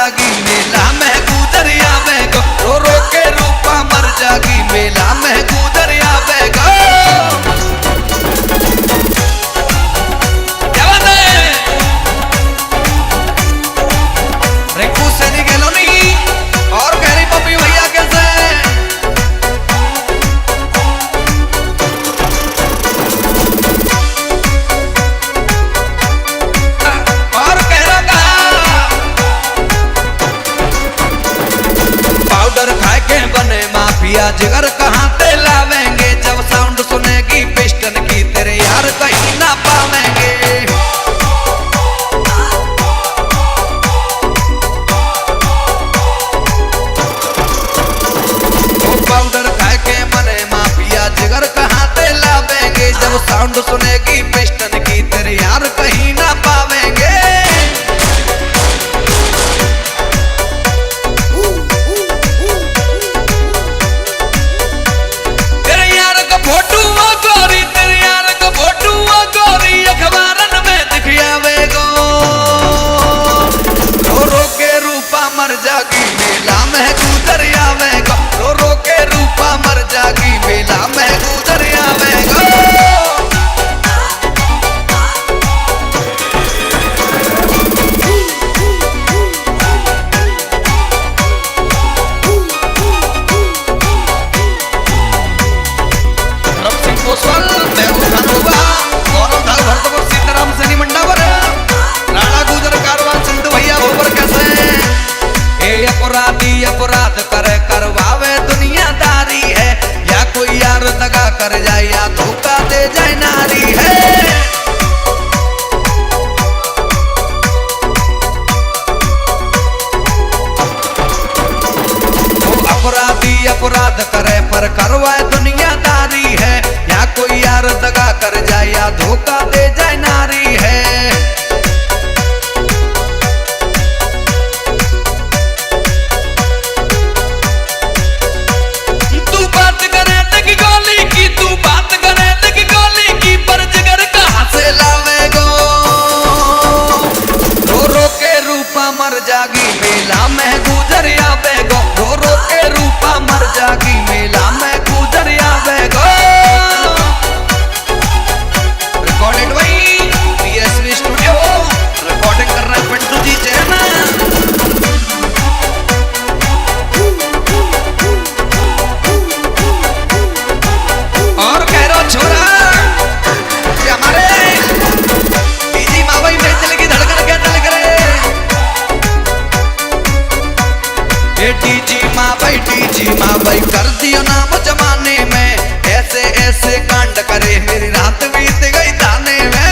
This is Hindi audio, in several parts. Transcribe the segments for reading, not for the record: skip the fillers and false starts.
जागी मेला में गुजरिया बेगो, रो रो के रूपा मर जागी मेला में गुजरिया बेगो। क्या बात है? रिंकू सैनी गेलोनी और कह रही पप्पी भैया कैसे माफिया जिगर कहाँ ते लावेंगे, जब साउंड सुनेगी पिस्टन की तेरे यार कहीं ना पावेंगे। वो पाउडर खाए के मने माफिया जिगर कहाँ ते लावेंगे, जब साउंड सुनेगी पिस्टन की तेरे यार कहीं ना पावेंगे। मर जागी मेला में गुजरिया बेगो, रो रो के रूपा मर जागी मेला में गुजरिया बेगो। रब सिंह कोसवाल, महबूब खान होगा, गौरव धाल भरतपुर, सीताराम सैनी मंडावर, राणा गुजर कारवान, सिंधु भैया भोपर कैसे अपराधी अपराध करे करवावे दुनियादारी है, या कोई यार दगा कर जाए या धोखा दे जाए नारी है। वो अपराधी अपराध करे पर करवाए दुनियादारी है, या कोई यार दगा कर जाए या धोखा दे जाए नारी है। मर जागी मेला में गुजरिया बेगो, रो रो के रूपा मर जागी मेला में गुजरिया बेगो। रिकॉर्डेड वही पीएसवी स्टूडियो, रिकॉर्डिंग कर रहे हैं पिंटू जी चैन। और कह रहा छोरा हमारे डीजी मावई में दिल की धड़कन क्या दिल करे, डीजी माँ भाई कर दियो नाम जमाने में, ऐसे ऐसे कांड करे मेरी रात बीत गई थाने में।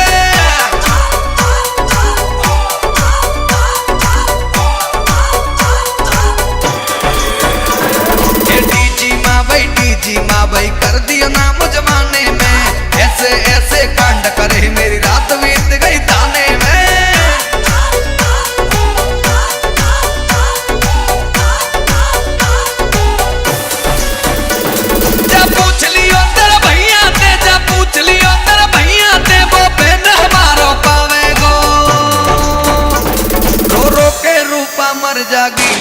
डीजी माँ भाई कर दियो नाम जमाने में, ऐसे ऐसे कांड करे मेरी रात बीत गई थाने में। मर जागी